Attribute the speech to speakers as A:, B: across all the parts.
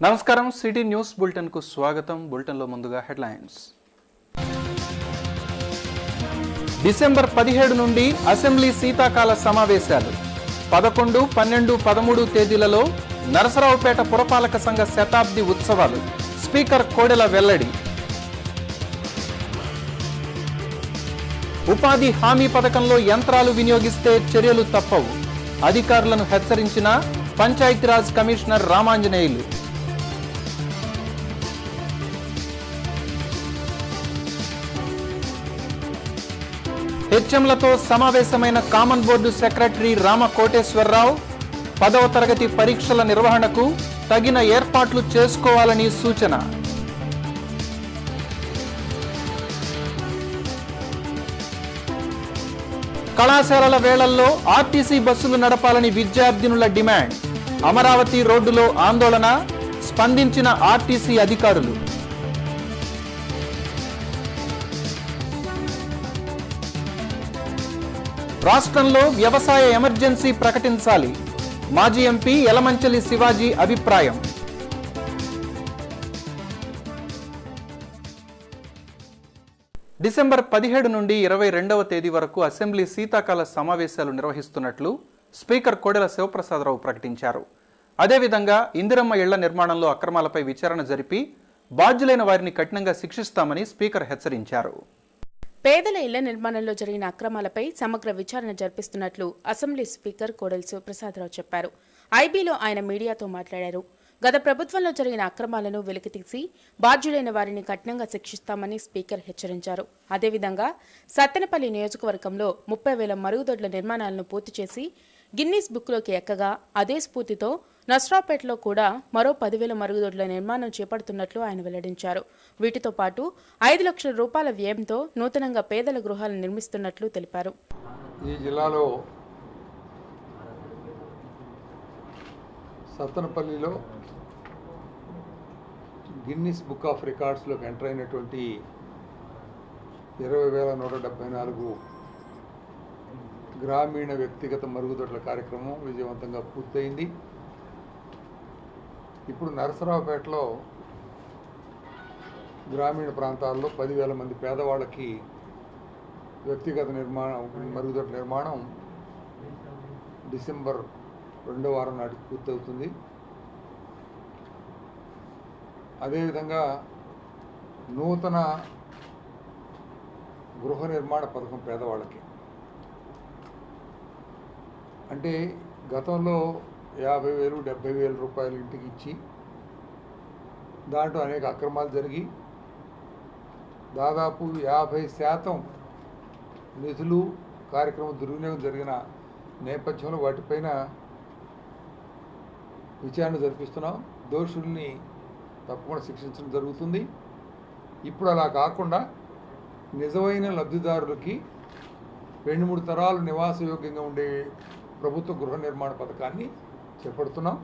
A: నమస్కారం city news bulletin కు స్వాగతం. బులెటిన్ లో ముందుగా హెడ్లైన్స్. డిసెంబర్ 17 నుండి అసెంబ్లీ శీతాకాల సమావేశాలు 11, 12, 13 తేదీలలో నరసరావుపేట పురపాలక సంఘ శతాబ్ది ఉత్సవాలు. స్పీకర్ కోడెల వెల్లడి. ఉపాధి హామీ పథకంలో యంత్రాలు వినియోగిస్తే చర్యలు తప్పవు. అధికారులను హెచ్చరించిన పంచాయతీరాజ్ కమిషనర్ రామాంజనేయులు. హెచ్ఎంలతో సమావేశమైన కామన్ బోర్డు సెక్రటరీ రామకోటేశ్వరరావు 10వ తరగతి పరీక్షల నిర్వహణకు తగిన ఏర్పాట్లు చేసుకోవాలని సూచన. కళాశాలల వేళల్లో ఆర్టీసీ బస్సులు నడపాలని విద్యార్థినుల డిమాండ్. అమరావతి రోడ్డులో ఆందోళన, స్పందించిన ఆర్టీసీ అధికారులు. రాష్ట్రంలో వ్యవసాయ ఎమర్జెన్సీ ప్రకటించాలి. మాజీ ఎంపీ యలమంచిలి శివాజీ అభిప్రాయం. డిసెంబర్ 17 నుండి 22వ తేదీ వరకు అసెంబ్లీ శీతాకాల సమావేశాలు నిర్వహిస్తున్నట్లు స్పీకర్ కోడెల శివప్రసాదరావు ప్రకటించారు. అదేవిధంగా ఇందిరమ్మ ఇళ్ల నిర్మాణంలో అక్రమాలపై విచారణ జరిపి బాధ్యులైన వారిని కఠినంగా శిక్షిస్తామని స్పీకర్ హెచ్చరించారు.
B: పేదల ఇళ్ల నిర్మాణంలో జరిగిన అక్రమాలపై సమగ్ర విచారణ జరిపిస్తున్నట్లు అసెంబ్లీ స్పీకర్ కోడెల శివప్రసాదరావు చెప్పారు. ఐబీలో ఆయన మీడియాతో మాట్లాడారు. గత ప్రభుత్వంలో జరిగిన అక్రమాలను వెలికితీసి బాధ్యులైన వారిని కఠినంగా శిక్షిస్తామని స్పీకర్ హెచ్చరించారు. అదేవిధంగా సత్తెనపల్లి నియోజకవర్గంలో 30,000 మరుగుదొడ్ల నిర్మాణాలను పూర్తి చేసి గిన్నీస్ బుక్లోకి ఎక్కగా అదే స్ఫూర్తితో నర్సరావుపేటలో కూడా మరో 10,000 మరుగుదొడ్ల నిర్మాణం చేపడుతున్నట్లు ఆయన వెల్లడించారు. వీటితో పాటు 5 లక్షల రూపాయల వ్యయంతో నూతనంగా పేదల గృహాలను నిర్మిస్తున్నట్లు తెలిపారు.
C: ఈ జిల్లాలో సత్తెనపల్లిలో గిన్నిస్ బుక్ ఆఫ్ రికార్డ్స్లోకి ఎంటర్ అయినటువంటి 20,174 గ్రామీణ వ్యక్తిగత మరుగుదొడ్ల కార్యక్రమం విజయవంతంగా పూర్తయింది. ఇప్పుడు నరసరావుపేటలో గ్రామీణ ప్రాంతాల్లో 10,000 మంది పేదవాళ్ళకి వ్యక్తిగత మరుగుదొడ్ల నిర్మాణం డిసెంబర్ 2వ వారం నాటికి పూర్తవుతుంది. అదేవిధంగా నూతన గృహ నిర్మాణ పథకం పేదవాళ్ళకి, అంటే గతంలో 50,000, 70,000 రూపాయలు ఇంటికి ఇచ్చి దాంట్లో అనేక అక్రమాలు జరిగి దాదాపు 50% నిధులు కార్యక్రమం దుర్వినియోగం జరిగిన నేపథ్యంలో వాటిపైన విచారణ జరిపిస్తున్నాం. దోషుల్ని తప్పకుండా శిక్షించడం జరుగుతుంది. ఇప్పుడు అలా కాకుండా నిజమైన లబ్ధిదారులకి 2-3 తరాలు నివాసయోగ్యంగా ఉండే ప్రభుత్వ గృహ నిర్మాణ పథకాన్ని చేపడుతున్నాం.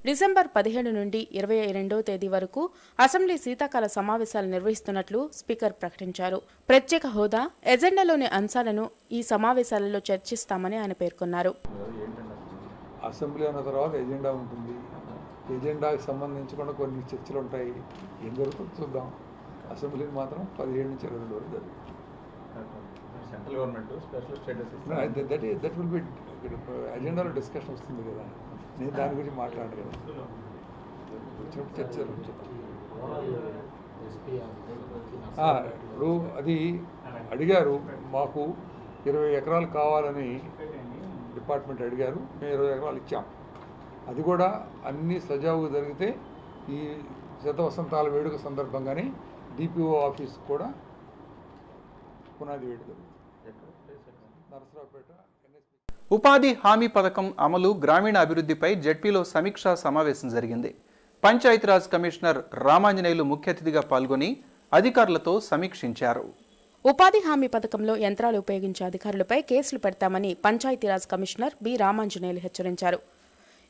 B: డిసెంబర్ 17 నుండి 22వ తేదీ వరకు అసెంబ్లీ శీతాకాల సమావేశాలు నిర్వహిస్తున్నట్లు స్పీకర్ ప్రకటించారు. ప్రత్యేక హోదా, ఎజెండాలోని అంశాలను ఈ సమావేశాలలో చర్చిస్తామని ఆయన పేర్కొన్నారు.
C: అసెంబ్లీ అన్న తర్వాత ఎజెండా ఉంటుంది. ఎజెండాకి సంబంధించి కూడా కొన్ని చర్చలు ఉంటాయి. ఏం జరుగుతుందో చూద్దాం. అసెంబ్లీని మాత్రం 17 నుంచి 22 వరకు జరుగుతుంది.
D: Central government special status
C: that will be ఎజెండాలో డిస్కషన్ వస్తుంది కదా. నేను దాని గురించి మాట్లాడను కదా. వచ్చినప్పుడు చర్చలు ఇప్పుడు అది అడిగారు. మాకు 20 ఎకరాలు కావాలని డిపార్ట్మెంట్ అడిగారు. మేము 20 ఎకరాలు ఇచ్చాం. అది కూడా అన్నీ సజావుగా జరిగితే ఈ శతవసంతాల వేడుక సందర్భంగానే డిపిఓ ఆఫీస్ కూడా పునాది వేడి జరుగుతుంది. నరసరావుపేట
A: ఉపాధి హామీ పథకం అమలు, గ్రామీణ అభివృద్ధిపై జెడ్పీలో సమీక్షా సమావేశం జరిగింది. పంచాయతీరాజ్ కమిషనర్ రామాంజనేయులు ముఖ్య అతిథిగా పాల్గొని అధికారులతో సమీక్షించారు.
B: ఉపాధి హామీ పథకంలో యంత్రాలు ఉపయోగించే అధికారులపై కేసులు పెడతామని పంచాయతీరాజ్ కమిషనర్ బి రామాంజనేయులు హెచ్చరించారు.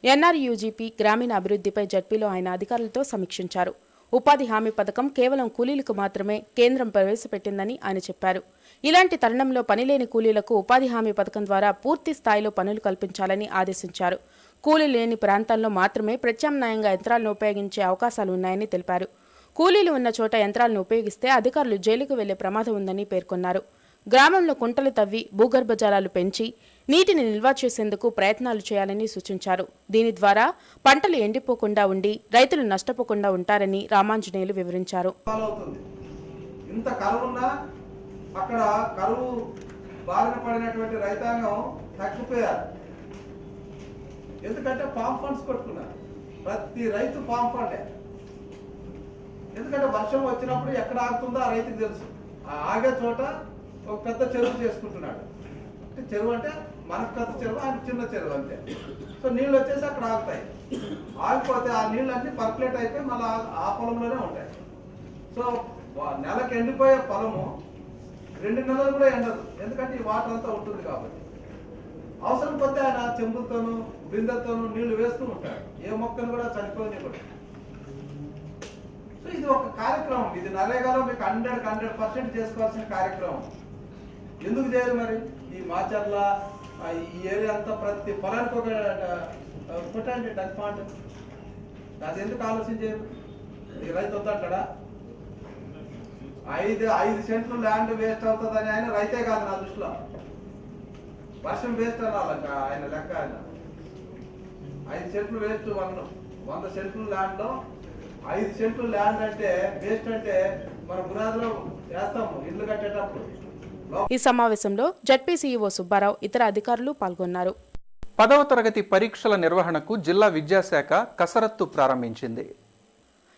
B: ఎన్ఆర్యూజీపీ గ్రామీణ అభివృద్ధిపై జెడ్పీలో ఆయన అధికారులతో సమీక్షించారు. ఉపాధి హామీ పథకం కేవలం కూలీలకు మాత్రమే కేంద్రం ప్రవేశపెట్టిందని ఆయన చెప్పారు. ఇలాంటి తరుణంలో పనిలేని కూలీలకు ఉపాధి హామీ పథకం ద్వారా పూర్తి స్థాయిలో పనులు కల్పించాలని ఆదేశించారు. కూలీ లేని ప్రాంతాల్లో మాత్రమే ప్రత్యామ్నాయంగా యంత్రాలను ఉపయోగించే అవకాశాలు ఉన్నాయని తెలిపారు. కూలీలు ఉన్న చోట యంత్రాలను ఉపయోగిస్తే అధికారులు జైలుకు వెళ్లే ప్రమాదం ఉందని పేర్కొన్నారు. గ్రామంలో కుంటలు తవ్వి భూగర్భ జలాలు పెంచి నీటిని నిల్వ చేసేందుకు ప్రయత్నాలు చేయాలని సూచించారు. దీని ద్వారా పంటలు ఎండిపోకుండా ఉండి రైతులు నష్టపోకుండా ఉంటారని రామాంజనేయులు వివరించారు.
E: ఇంత కరువున్నా అక్కడ కరువు బారిన పడినటువంటి రైతాంగం తగ్గిపోయారు. ఎందుకంటే పామ్ ఫండ్స్ కొట్టుకున్నారు. ప్రతి రైతు పామ్ ఫండే. ఎందుకంటే వర్షం వచ్చినప్పుడు ఎక్కడ ఆగుతుందో ఆ రైతుకు తెలుసు. ఆ ఆగే చోట ఒక పెద్ద చెరువు చేసుకుంటున్నాడు. చెరువు అంటే మనకు పెద్ద చెరువు, ఆయన చిన్న చెరువు అంతే. సో నీళ్ళు వచ్చేసి అక్కడ ఆగుతాయి. ఆగిపోతే ఆ నీళ్ళు అన్ని పర్కులేట్ అయిపోయి మళ్ళీ ఆ పొలంలోనే ఉంటాయి. సో నెలకు ఎండిపోయే పొలము 2 నెలలు కూడా ఎండదు. ఎందుకంటే ఈ వాటర్ అంతా ఉంటుంది కాబట్టి. అవసరం పోతే ఆయన చెంబులతోనూ బిందెలతోనూ నీళ్లు వేస్తూ ఉంటాడు. ఏ మొక్కను కూడా చనిపోనివ్వడు. సో ఇది ఒక కార్యక్రమం. ఇది నరేగాలో మీకు 100% చేసుకోవాల్సిన కార్యక్రమం. ఎందుకు చేయరు మరి? ఈ మాచర్ల ఈ ఏరియా అంతా ప్రతి పొలానికి ఒక పెట్టండి టచ్ పాయింట్. అది ఎందుకు ఆలోచించారు? ఈ రైతు వద్దంటాడా? 5 సెంట్లు ల్యాండ్ వేస్ట్ అవుతుందని ఆయన రైతే కాదు నా దృష్టిలో. వర్షం వేస్ట్ అనాలి ఆయన లెక్క. ఆయన 5 సెంట్లు వేస్ట్ 100 సెంట్లు ల్యాండ్లో 5 సెంట్లు ల్యాండ్ అంటే వేస్ట్ అంటే మన పునాదిలో వేస్తాము ఇల్లు కట్టేటప్పుడు.
B: ఈ సమావేశంలో జడ్పీ సీఈఓ సుబ్బారావు, ఇతర అధికారులు పాల్గొన్నారు.
A: 10వ తరగతి పరీక్షల నిర్వహణకు జిల్లా విద్యాశాఖ కసరత్తు ప్రారంభించింది.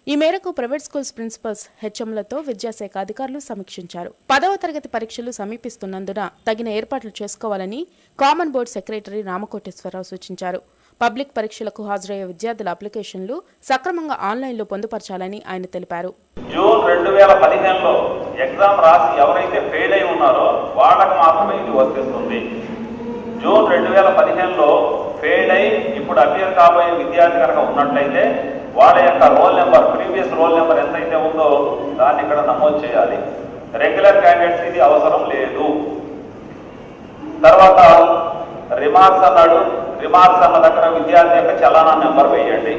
B: ఈ మేరకు ప్రైవేట్ స్కూల్స్ ప్రిన్సిపల్స్, హెచ్ఎంలతో విద్యాశాఖ అధికారులు సమీక్షించారు. 10వ తరగతి పరీక్షలు సమీపిస్తున్నందున తగిన ఏర్పాట్లు చేసుకోవాలని కామన్ బోర్డు సెక్రటరీ రామకోటేశ్వరరావు సూచించారు. పబ్లిక్ పరీక్షలకు హాజరయ్యే విద్యార్థుల అప్లికేషన్లు సక్రమంగా ఆన్లైన్లో పొందుపరచాలని ఆయన తెలిపారు.
F: జూన్ 2015లో ఎగ్జామ్ రాసి ఎవరైతే ఫెయిల్ అయి ఉన్నారో వాళ్ళకు మాత్రమే ఇది వర్తిస్తుంది. జూన్ 2015లో ఫెయిల్ అయి ఇప్పుడు అపియర్ కాబోయే విద్యార్థి కనుక ఉన్నట్లయితే వాళ్ళ యొక్క roll number, previous roll number ఎంతైతే ఉందో దాన్ని ఇక్కడ నమోదు చేయాలి. రెగ్యులర్ క్యాండిడేట్స్ ఇది అవసరం లేదు. తర్వాత రిమార్క్స్ అన్నాడు. రిమార్క్స్ అన్న దగ్గర విద్యార్థి యొక్క చలానా నెంబర్ వేయండి.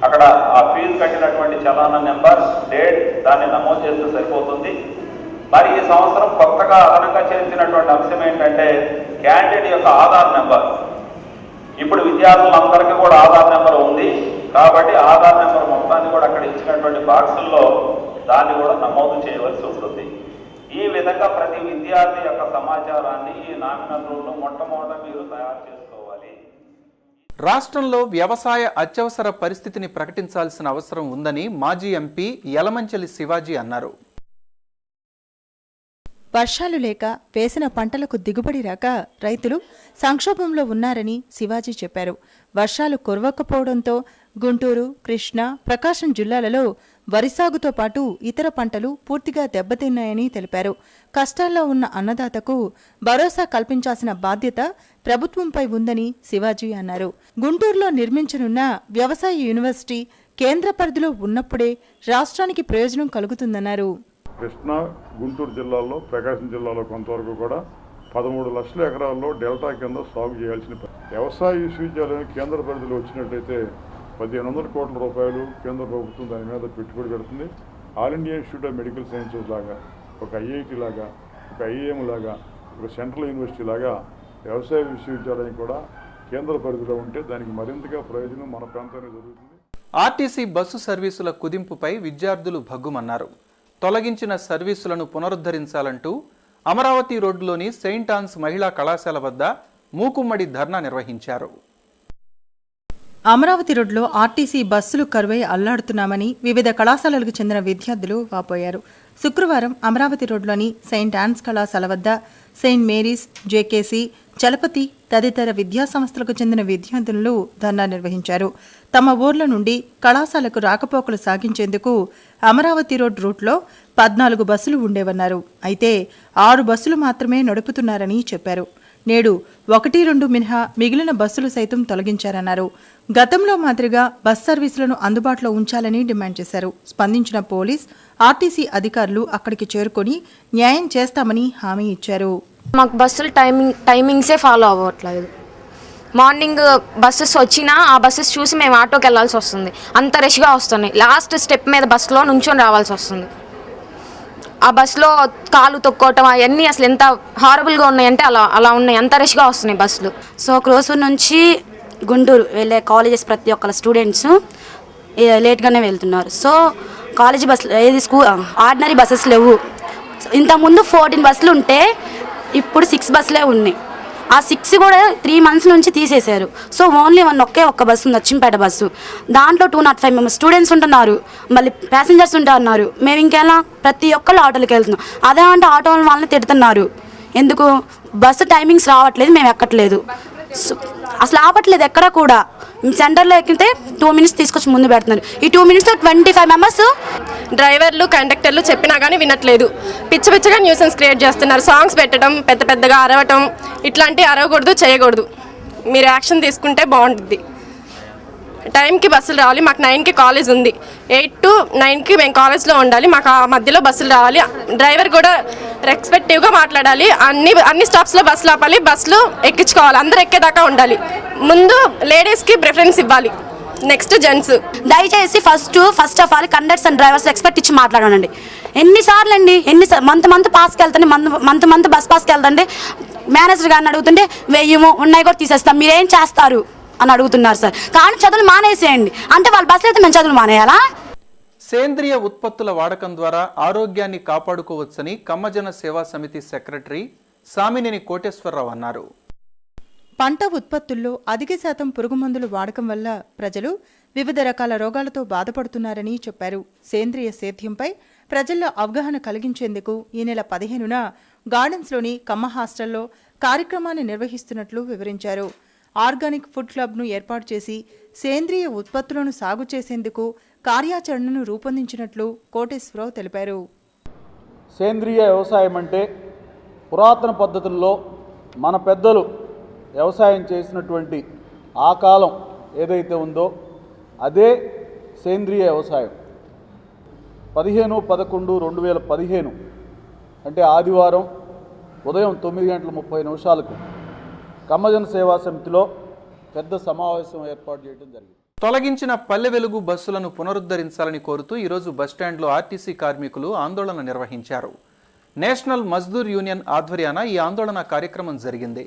F: అక్కడ ఆ ఫీజు కట్టినటువంటి చలానా నెంబర్, డేట్ దాన్ని నమోదు చేస్తే సరిపోతుంది. మరి ఈ సంవత్సరం కొత్తగా అదనంగా చేసినటువంటి అంశం ఏంటంటే క్యాండిడేట్ యొక్క ఆధార్ నెంబర్. ఇప్పుడు విద్యార్థులందరికీ కూడా ఆధార్ నెంబర్ ఉంది కాబట్టి ఆధార్ నెంబర్ మొత్తాన్ని కూడా అక్కడ ఇచ్చినటువంటి బాక్సుల్లో దాన్ని కూడా నమోదు చేయవలసి ఉంటుంది. ఈ విధంగా ప్రతి విద్యార్థి యొక్క సమాచారాన్ని ఈ నామినల్ రూల్లో మొట్టమొదట మీరు తయారు చేసుకోవాలి.
A: రాష్ట్రంలో వ్యవసాయ అత్యవసర పరిస్థితిని ప్రకటించాల్సిన అవసరం ఉందని మాజీ ఎంపీ యలమంచిలి శివాజీ అన్నారు.
G: వర్షాలు లేక వేసిన పంటలకు దిగుబడి రాక రైతులు సంక్షోభంలో ఉన్నారని శివాజీ చెప్పారు. వర్షాలు కురవకపోవడంతో గుంటూరు, కృష్ణా, ప్రకాశం జిల్లాలలో వరి సాగుతో పాటు ఇతర పంటలు పూర్తిగా దెబ్బతిన్నాయని తెలిపారు. కష్టాల్లో ఉన్న అన్నదాతకు భరోసా కల్పించాల్సిన బాధ్యత ప్రభుత్వంపై ఉందని శివాజీ అన్నారు. గుంటూరులో నిర్మించనున్న వ్యవసాయ యూనివర్సిటీ కేంద్ర పరిధిలో ఉన్నప్పుడే రాష్ట్రానికి ప్రయోజనం కలుగుతుందన్నారు.
H: కృష్ణా, గుంటూరు జిల్లాల్లో, ప్రకాశం జిల్లాలో కొంతవరకు కూడా 13 లక్షల ఎకరాల్లో డెల్టా కింద సాగు చేయాల్సిన వ్యవసాయ విశ్వవిద్యాలయం కేంద్ర పరిధిలో వచ్చినట్లయితే 1500 కోట్ల రూపాయలు కేంద్ర ప్రభుత్వం దాని మీద పెట్టుబడి పెడుతుంది. All India institute of medical sciences లాగా, ఒక ఐఐటి లాగా, ఒక ఐఏఎం లాగా, ఒక సెంట్రల్ యూనివర్సిటీ లాగా వ్యవసాయ విశ్వవిద్యాలయం కూడా కేంద్ర పరిధిలో ఉంటే దానికి మరింతగా ప్రయోజనం మన ప్రాంతానికి జరుగుతుంది.
A: ఆర్టీసీ బస్సు సర్వీసుల కుదింపుపై విద్యార్థులు భగ్గుమన్నారు. తొలగించిన సర్వీసులను పునరుద్ధరించాలంటూ అమరావతి రోడ్డులోని సెయింట్ ఆన్స్ మహిళా కళాశాల వద్ద మూకుమ్మడి ధర్నా నిర్వహించారు.
G: అమరావతి రోడ్లో ఆర్టీసీ బస్సులు కరువై అల్లాడుతున్నామని వివిధ కళాశాలలకు చెందిన విద్యార్థులు వాపోయారు. శుక్రవారం అమరావతి రోడ్లోని సెయింట్ ఆన్స్ కళాశాల వద్ద సెయింట్ మేరీస్, జేకేసీ, చలపతి తదితర విద్యాసంస్థలకు చెందిన విద్యార్థులు ధర్నా నిర్వహించారు. తమ ఊర్ల నుండి కళాశాలకు రాకపోకలు సాగించేందుకు అమరావతి రోడ్ రూట్లో 14 బస్సులు ఉండేవన్నారు. అయితే 6 బస్సులు మాత్రమే నడుపుతున్నారని చెప్పారు. నేడు 1-2 మినహా మిగిలిన బస్సులు సైతం తొలగించారన్నారు. గతంలో మాదిరిగా బస్ సర్వీసులను అందుబాటులో ఉంచాలని డిమాండ్ చేశారు. స్పందించిన పోలీస్, ఆర్టీసీ అధికారులు అక్కడికి చేరుకొని న్యాయం చేస్తామని హామీ ఇచ్చారు.
I: మాకు బస్సులు టైమింగ్సే ఫాలో అవ్వట్లేదు. మార్నింగ్ బస్సెస్ వచ్చినా ఆ బస్సెస్ చూసి మేము ఆటోకి వెళ్ళాల్సి వస్తుంది. అంత రష్గా వస్తున్నాయి. లాస్ట్ స్టెప్ మీద బస్సులో నుంచొని రావాల్సి వస్తుంది. ఆ బస్సులో కాలు తొక్కోవటం అవన్నీ అసలు ఎంత హారబుల్గా ఉన్నాయంటే అలా ఉన్నాయి. అంత రష్గా వస్తున్నాయి బస్సులు.
J: సో క్రోసూరు నుంచి గుంటూరు వెళ్ళే కాలేజెస్ ప్రతి ఒక్కరు స్టూడెంట్స్ లేట్గానే వెళ్తున్నారు. సో కాలేజీ బస్సులు ఏది ఆర్డినరీ బస్సెస్ లేవు. ఇంతకుముందు 14 బస్సులు ఉంటే ఇప్పుడు 6 బస్సులే ఉన్నాయి. ఆ 6 కూడా 3 months నుంచి తీసేశారు. సో ఓన్లీ ఒక్క బస్సు ఉంది, అచ్చంపేట బస్సు. దాంట్లో 205 members స్టూడెంట్స్ ఉంటున్నారు, మళ్ళీ ప్యాసింజర్స్ ఉంటున్నారు. మేము ఇంకెలా ప్రతి ఒక్కళ్ళు ఆటోలకి వెళ్తున్నాం. అదే అంటే ఆటో వాళ్ళని తిడుతున్నారు. ఎందుకు బస్సు టైమింగ్స్ రావట్లేదు, మేము ఎక్కట్లేదు, అసలు ఆపట్లేదు ఎక్కడ కూడా. సెంటర్లో ఎక్కితే 2 minutes తీసుకొచ్చి ముందు పెడుతున్నారు. ఈ 2 minutesలో 25 members
K: డ్రైవర్లు కండక్టర్లు చెప్పినా కానీ వినట్లేదు. పిచ్చగా న్యూసెన్స్ క్రియేట్ చేస్తున్నారు. సాంగ్స్ పెట్టడం, పెద్దగా అరవటం, ఇట్లాంటివి అరవకూడదు, చేయకూడదు. మీరు యాక్షన్ తీసుకుంటే బాగుంటుంది. టైంకి బస్సులు రావాలి. మాకు 9కి కాలేజ్ ఉంది. 8 to 9కి మేము కాలేజ్లో ఉండాలి. మాకు ఆ మధ్యలో బస్సులు రావాలి. డ్రైవర్ కూడా రెస్పెక్టివ్గా మాట్లాడాలి. అన్ని స్టాప్స్లో బస్సులు ఆపాలి, బస్సులు ఎక్కించుకోవాలి. అందరు ఎక్కేదాకా ఉండాలి. ముందు లేడీస్కి ప్రిఫరెన్స్ ఇవ్వాలి, నెక్స్ట్ జెంట్స్.
J: దయచేసి first of all conductors and drivers respect ఇచ్చి మాట్లాడండి. ఎన్నిసార్లు అండి, మంత్ పాస్కి వెళ్తాండి, మంత్ బస్ పాస్కి వెళ్తాండి. మేనేజర్ గారిని అడుగుతుంటే 1000 ఉన్నాయి కూడా తీసేస్తాం, మీరేం చేస్తారు అని అడుగుతున్నారు సార్. కానీ చదువులు మానేసేయండి అంటే వాళ్ళ బస్సులు అయితే మేము చదువులు మానేయాలా?
A: సేంద్రియ ఉత్పత్తుల వాడకం ద్వారా ఆరోగ్యాన్ని కాపాడుకోవచ్చని కమ్మజన సేవా సమితి సెక్రటరీ సామినేని కోటేశ్వరరావు అన్నారు.
G: పంట ఉత్పత్తుల్లో అధిక శాతం పురుగుమందులు వాడకం వల్ల ప్రజలు వివిధ రకాల రోగాలతో బాధపడుతున్నారని చెప్పారు. సేంద్రియ సేద్యంపై ప్రజల్లో అవగాహన కలిగించేందుకు ఈ నెల 15న గార్డెన్స్లోని కమ్మ హాస్టల్లో కార్యక్రమాన్ని నిర్వహిస్తున్నట్లు వివరించారు. ఆర్గానిక్ ఫుడ్ క్లబ్ను ఏర్పాటు చేసి సేంద్రియ ఉత్పత్తులను సాగు చేసేందుకు కార్యాచరణను రూపొందించినట్లు కోటేశ్వరరావు తెలిపారు.
L: సేంద్రియ వ్యవసాయం అంటే పురాతన పద్ధతుల్లో మన పెద్దలు వ్యవసాయం చేసినటువంటి ఆ కాలం ఏదైతే ఉందో అదే సేంద్రియ వ్యవసాయం. 15/11/2015 అంటే ఆదివారం ఉదయం 9:30 కమ్మజన సేవా సమితిలో పెద్ద సమావేశం ఏర్పాటు చేయడం జరిగింది.
A: తొలగించిన పల్లె వెలుగు బస్సులను పునరుద్ధరించాలని కోరుతూ ఈరోజు బస్టాండ్లో ఆర్టీసీ కార్మికులు ఆందోళన నిర్వహించారు. నేషనల్ మజ్దూర్ యూనియన్ ఆధ్వర్యాన ఈ ఆందోళన కార్యక్రమం జరిగింది.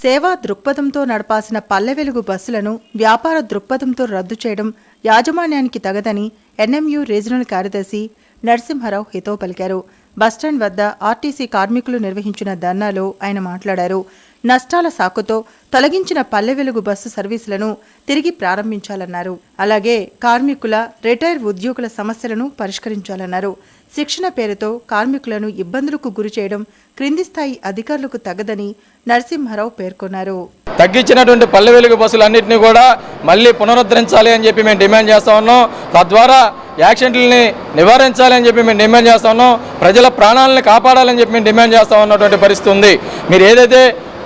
G: సేవా దృక్పథంతో నడపాల్సిన పల్లె వెలుగు బస్సులను వ్యాపార దృక్పథంతో రద్దు చేయడం యాజమాన్యానికి తగదని ఎన్ఎంయు రీజనల్ కార్యదర్శి నరసింహారావు హితవు పలికారు. బస్టాండ్ వద్ద ఆర్టీసీ కార్మికులు నిర్వహించిన ధర్నాలో ఆయన మాట్లాడారు. నష్టాల సాకుతో తొలగించిన పల్లె వెలుగు బస్సు సర్వీసులను తిరిగి ప్రారంభించాలన్నారు. అలాగే కార్మికుల, రిటైర్ ఉద్యోగుల సమస్యలను పరిష్కరించాలన్నారు. శిక్షణ పేరుతో కార్మికులను ఇబ్బందులకు గురి చేయడం క్రింది స్థాయి అధికారులకు తగదని నరసింహారావు పేర్కొన్నారు.
L: తగ్గించినటువంటి పల్లె వెలుగు బస్సులన్నింటినీ కూడా మళ్ళీ పునరుద్ధరించాలి అని చెప్పి మేము డిమాండ్ చేస్తా ఉన్నాం. తద్వారా యాక్సిడెంట్లని నివారించాలి అని చెప్పి మేము డిమాండ్ చేస్తా ఉన్నాం. ప్రజల ప్రాణాలను కాపాడాలని చెప్పి మేము డిమాండ్ చేస్తా ఉన్నటువంటి పరిస్థితి ఉంది. మీరు ఏదైతే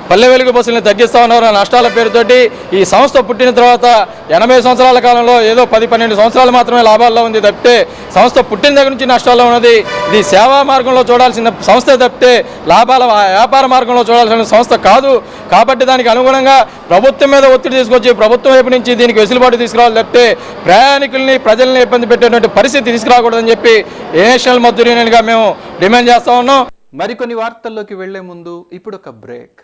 L: పల్లె వెలుగు బస్సులను తగ్గిస్తూ ఉన్నారో నష్టాల పేరుతోటి ఈ సంస్థ పుట్టిన తర్వాత 80 సంవత్సరాల కాలంలో ఏదో 10-12 సంవత్సరాలు మాత్రమే లాభాల్లో ఉంది తప్పితే సంస్థ పుట్టిన దగ్గర నుంచి నష్టాల్లో ఉన్నది. ఇది సేవా మార్గంలో చూడాల్సిన సంస్థ తప్పితే లాభాల వ్యాపార మార్గంలో చూడాల్సిన సంస్థ కాదు. కాబట్టి దానికి అనుగుణంగా ప్రభుత్వం మీద ఒత్తిడి తీసుకొచ్చి ప్రభుత్వం వైపు నుంచి దీనికి వెసులుబాటు తీసుకురావాలి తప్పితే ప్రయాణికుల్ని, ప్రజల్ని ఇబ్బంది పెట్టేటువంటి పరిస్థితి తీసుకురాకూడదని చెప్పి నేషనల్ మజ్దూర్ యూనియన్గా మేము డిమాండ్ చేస్తా ఉన్నాం.
A: మరికొన్ని వార్తల్లోకి వెళ్లే ముందు ఇప్పుడు ఒక బ్రేక్.